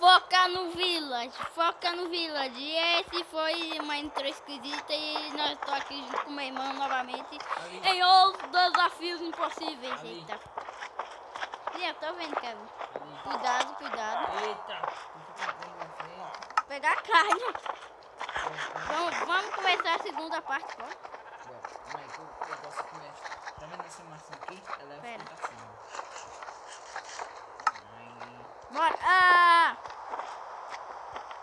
foca no Village, foca no Village. E esse foi uma intro esquisita e nós tô aqui junto com meu irmão novamente em outros desafios impossíveis. Ali. Eita. E eu tô vendo, Kevin. Cuidado, cuidado. Eita! Pegar carne. Vamos começar a segunda parte, pô. Calma aí, que o negócio começa. Tá vendo essa maçã aqui? Ela é Pera. pra cima. Bora. Ah!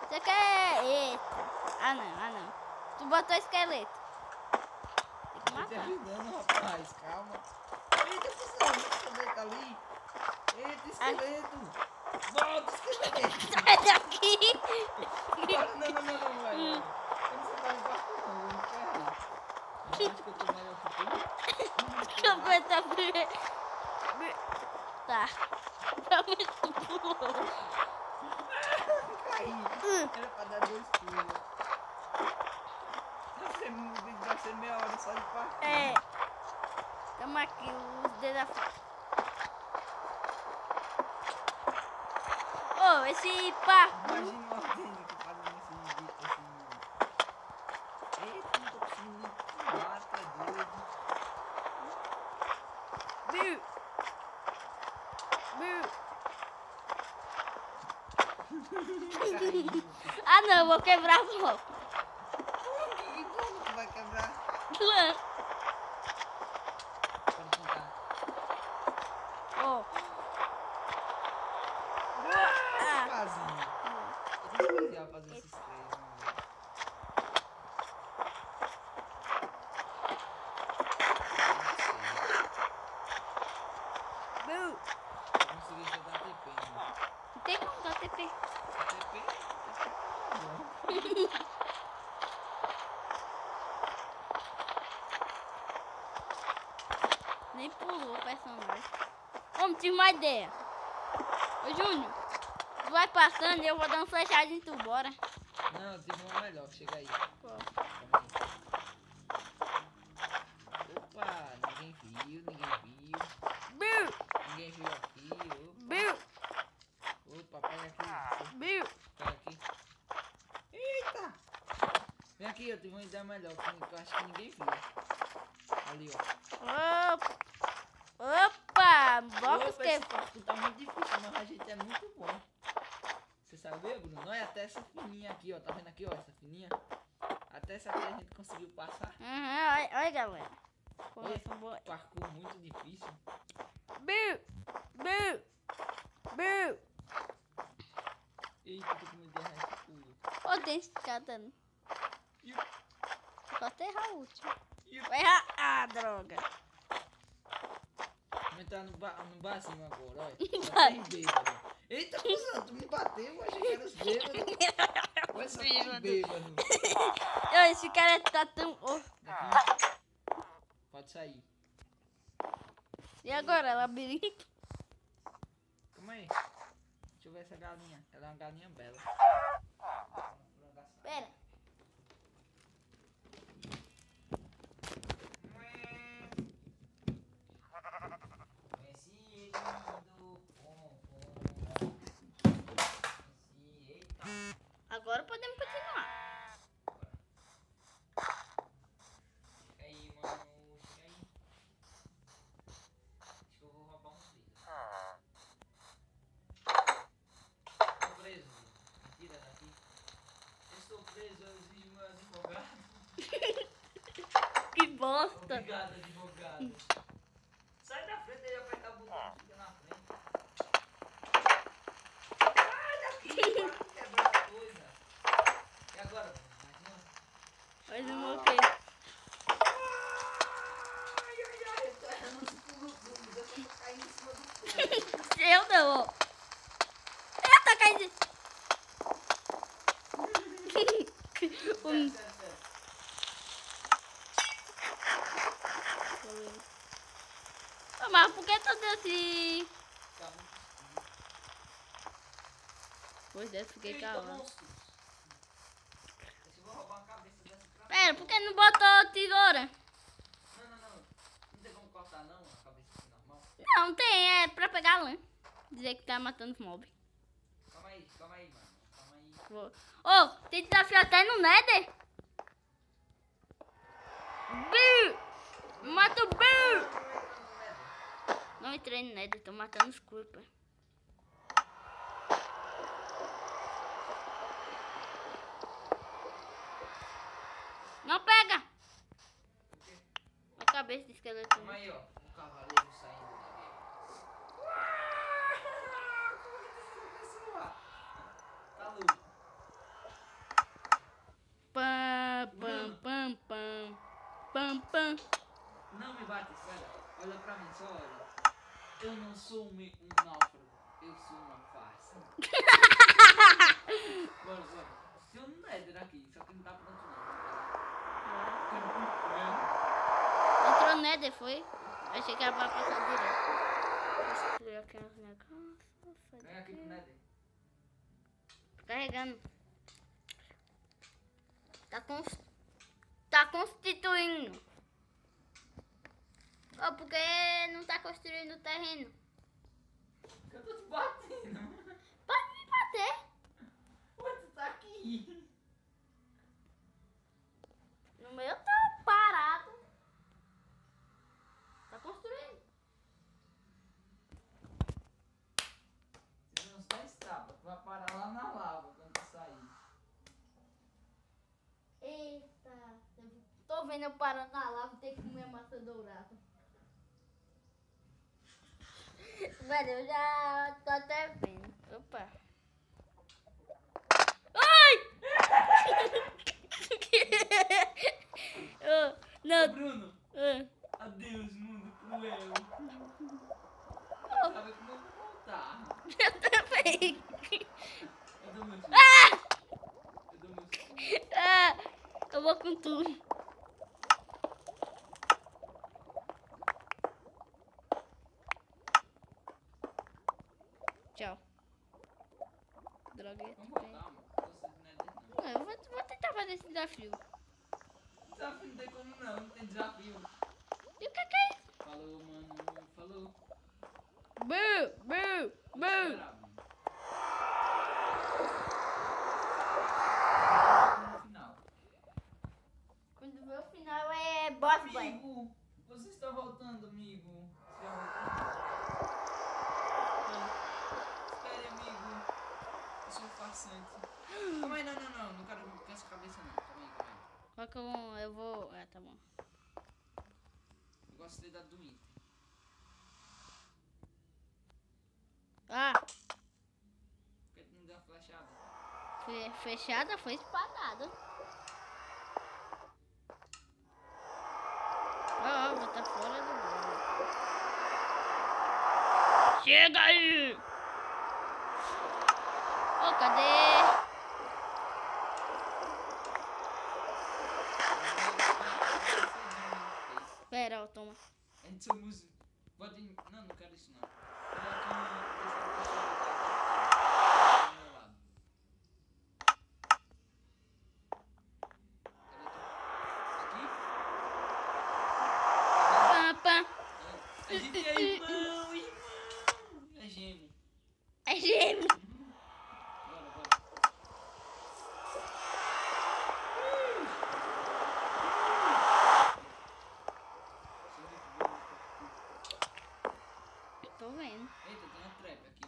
Você quer... Eita. Ah, não. Tu botou esqueleto. Tem que Tô te matar. ajudando, rapaz. Calma. Eita, pessoal, o esqueleto ali. Eita, esqueleto. Volta, esqueleto. Sai daqui. Bora, não, vai. Quando você tá embaixo, não, eu não quero. Eu acho que eu tô melhor que tu. Completa. Tá. Realmente tu pulou. Caí. Era pra dar 2 pulos. Vai ser meia hora só de partir. É. Tamo aqui, os desafios. Oh, esse parkour. Imagina uma tenda que fazendo esse. Eita, não tô conseguindo pular, tá doido. Biu. Ah, não, eu vou quebrar o bloco. Que como tu vai quebrar? Lã. Pode contar. Oh. Quase. Eu não ia fazer esses 3, né? Biu. Consegui já dar TP, né? Não tem como dar TP. TP? Nem pulou o personagem. Vamos, tive uma ideia. Ô, Júnior, tu vai passando e eu vou dar uma flechada em tu, bora. Não, eu tive uma melhor, chega aí. Qual? Calma aí. Opa, ninguém viu. Biu. Ninguém viu aqui, Biu. opa, pega aqui. Biu. Pega aqui. Eita! Vem aqui, eu tive uma ideia melhor, que eu acho que ninguém viu. Ali, ó. Opa, blocos Opa, que... esse parkour tá muito difícil, mas a gente é muito bom. Você sabia, Bruno? Olha até essa fininha aqui, ó. Tá vendo aqui, ó, essa fininha? Até essa aqui a gente conseguiu passar. Olha, galera. Olha, Começa boa. parkour muito difícil. Biu. Eita, tô com medo de errar esse pulo. Ô, tem escada. Né? Iu, Vou até errar o último. iu. Vai errar. Ah, droga. Vamos entrar no barzinho agora, olha. Só tem bêbado. Eita, cuzão, tu me bateu, eu achei que era os bêbados. Olha só tem bêbado. Esse cara tá tão... Oh. Daqui. Pode sair. E agora, labirinto? Calma aí. Deixa eu ver essa galinha. Ela é uma galinha bela. Pera. Agora podemos continuar. Fica aí, mano. Fica aí. Acho que eu vou roubar um deles. Estou preso. Mentira daqui. Estou preso, eu exijo meu advogado. Que bosta. Obrigado, advogado. Sai da frente aí, apertar o botão, fica na frente. Sai daqui, para de quebrar as coisas. E agora? Mas eu morri. Ai, eu tô errando os pulos dúvidos, eu tô caindo em cima do pulo. Eu não. Eu tô caindo. Sério. Mas por que tu deu assim? Tá muito escuro. Pois é, fiquei Eita, calado. monstros. Deixa eu roubar uma cabeça dessa pra... Pera, por que não botou tesoura? Não. Não tem como cortar não, a cabeça assim normal. Não tem, é pra pegar lã. Dizer que tá matando os mobs. Calma aí, Calma aí, mano. Calma aí. Ô, tem desafio até no Nether. Mata o Bill! Não entrei no Nether, tô matando os Creeper. Não pega! A cabeça de esqueleto. Calma aí, ó. Um cavaleiro saindo da guerra. Tá louco. Pam, pam, pam, pam. Pam, pam. Não me bate, espera. Olha pra mim, só olha. Eu não sou um náufrago. Eu sou uma farsa. Bora. Tem um Nether aqui, só que não tá pronto não. Entrou no Nether, foi? Achei que era pra passar direto. Deixa eu excluir aqui os negócios. Vem aqui pro Nether. Carregando. Tá constituindo. Ó, porque não tá construindo o terreno. Eu tô te batendo. Pode me bater. Ué, tu tá aqui. No meu tá parado. Tá construindo. Você não está estável. Tu vai parar lá na lava quando tu sair. Eita. Tô vendo eu parando na lava, ter que comer massa dourada. Velho, eu já tô até vendo. Opa. Ai! Não. Ô, Bruno, adeus, mundo cruel. Sabe como eu vou voltar? Eu também. Eu dou meu tiro. Eu dou meu tiro. Eu vou com tudo. Tchau. Drogueta. Vamos voltar, mano. Vocês não é dele, não. Eu vou tentar fazer esse desafio. Desafio não tem como não tem desafio. E o que é isso? Falou, mano. Falou. Boo! Esperar, mano. No final. Quando vê o final é boss boy. Amigo, você está voltando, amigo. Você já voltou? Espere, amigo. Eu sou um farsante. Calma aí, não. Não quero com essa cabeça, não. Calma aí. Qual que eu vou... Ah, tá bom. Eu gostei da do Inter. Ah, Por que tu não deu uma flechada? foi fechada, foi espadada. Ó, vou tá fora do mundo. Chega aí! Ô, cadê? Pera, ó, toma. Edson Musi. Pode. Não quero isso não. Coloca do meu lado. Cadê tu? Aqui? Pam, pam. A gente é irmão. É gêmeo. É gêmeo. Bora. Tô vendo. Eita, tem uma trap aqui.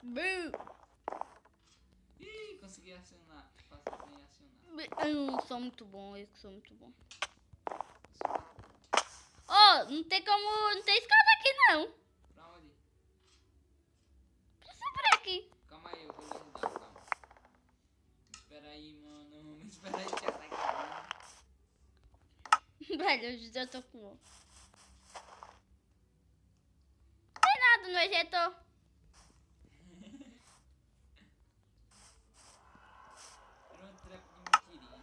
Boo. Ih, consegui acionar. Faço sem acionar. Eu não sou muito bom, eu sou muito bom. Ô, não tem como... Não tem escada aqui, não. Pra onde? Precisa por aqui. Calma aí, eu vou lhe ajudar, calma. Espera aí, mano. Me espera aí que já tá acabando. Velho, eu já tô com... Não tem nada no ejetor. Era uma trap de mentirinha.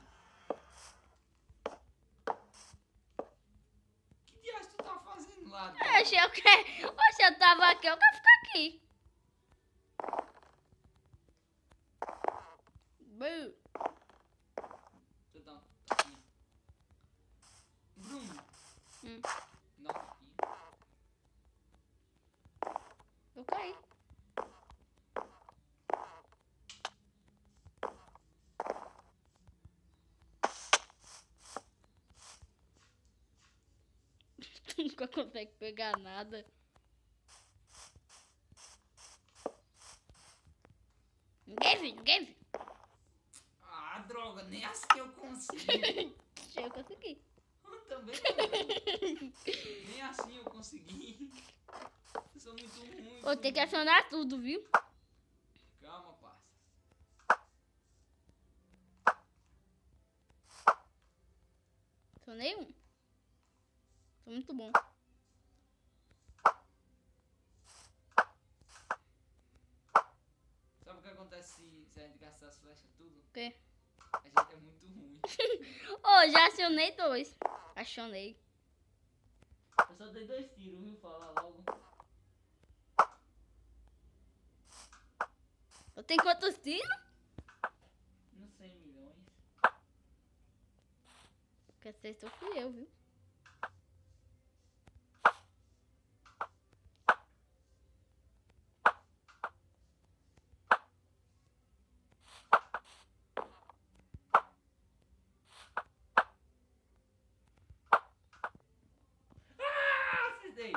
Que dias tu tá fazendo lá? Oxe, eu quero... Oxe, eu tava aqui, eu quero ficar aqui. Boo. Deixa eu dar uma tapinha. Bruno. Hum. Dá uma tapinha. Eu caí. Nunca consegue pegar nada. Ninguém viu. Ah, droga, nem assim eu consigo. Deixa eu conseguir. Eu também. Nem assim eu consegui. Eu sou muito ruim. Vou ter que acionar tudo, viu? Calma, parça. Acionei um. Tô muito bom. Sabe o que acontece se a gente gastar as flechas tudo? O quê? A gente é muito ruim. Oh, já acionei 2. Acionei. Eu só dei 2 tiros, viu? Fala logo. Eu tenho quantos tiros? Não sei, milhões. Que acertou fui eu, viu? Acertei.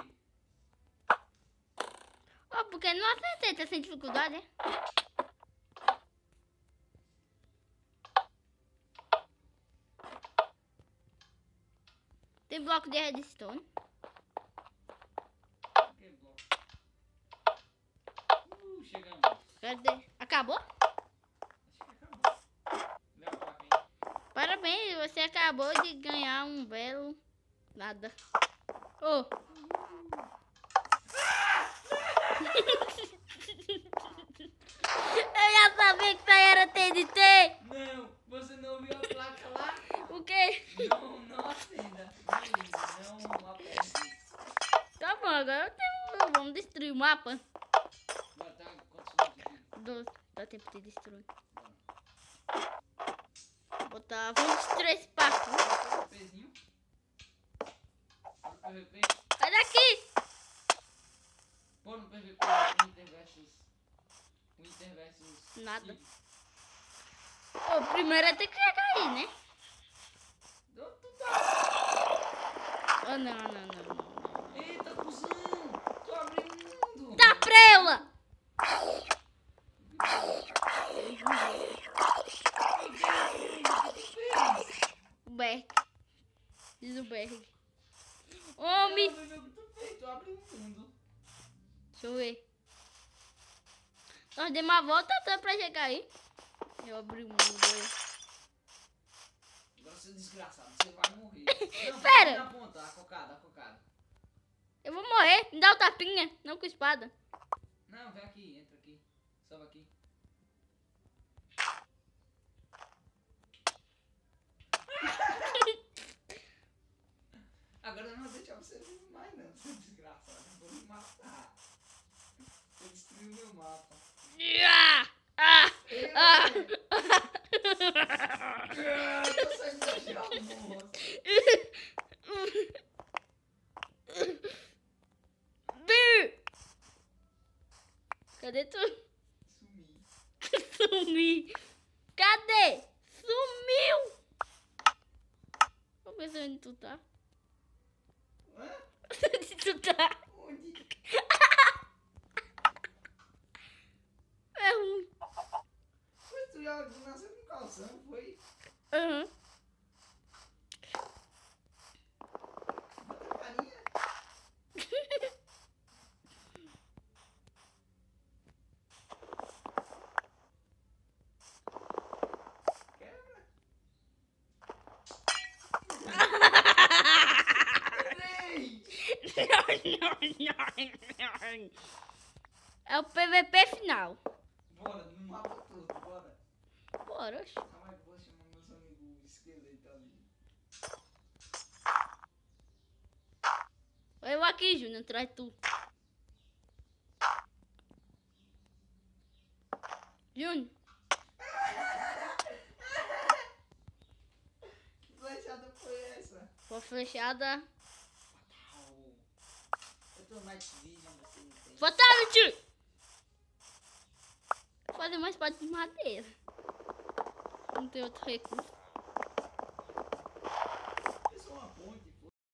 Oh, porque não acertei, tá sem dificuldade, né? Tem bloco de redstone. Que bloco. Chegamos. Cadê? Acabou? Acho que acabou. Leva pra quem? Parabéns, você acabou de ganhar um belo nada. Oh. Eu já sabia que isso aí era TNT. Não, você não viu a placa lá? O quê? Não acenda. Não aperte. Tá bom, agora eu tenho... Vamos destruir o mapa. Agora tá quantos minutos aqui? 12. Dá tempo de destruir. Botar... Vamos destruir esse parkour. PVPzinho. PVP. Sai daqui! Pô, no PVP o Inter versus Nada. Sig. O primeiro é ter que chegar aí, né? Tu tá... Oh, não. Eita, cuzão! Tô abrindo mundo! Tá preula! O Berg. Diz o Berg. Homem! Tu abre um mundo. Deixa eu ver. Nós demos uma volta toda pra chegar aí. Eu abri o mundo aí. Agora, seu desgraçado, você vai morrer. Não, Pera. Na ponta, a cocada. Eu vou morrer. Me dá o tapinha. Não com espada. Não, vem aqui, entra aqui. Sobe aqui. Agora eu não vou deixar você vir mais não, seu desgraçado. Eu vou me matar. Você destruiu meu mapa. Tô saindo da chama, moça. Cadê tu? Sumi. Sumi. Cadê? Sumiu. Vamos ver onde tu tá. Hã? Onde tu tá? Onde? É ruim. Mas tu já nasceu com calção, foi? Aham. Bota a carinha. Quebra. Errei! É o PVP final. Bora, no mapa todo, bora. Bora, oxe. Calma aí que eu vou chamar meus amigos esqueleto ali. Eu aqui, Júnior, traz tu. Júnior. Que flechada foi essa? Com a flechada. Eu tô mais vision, você não tem. Fatality! Vou fazer uma espada de madeira. Não tem outro recurso.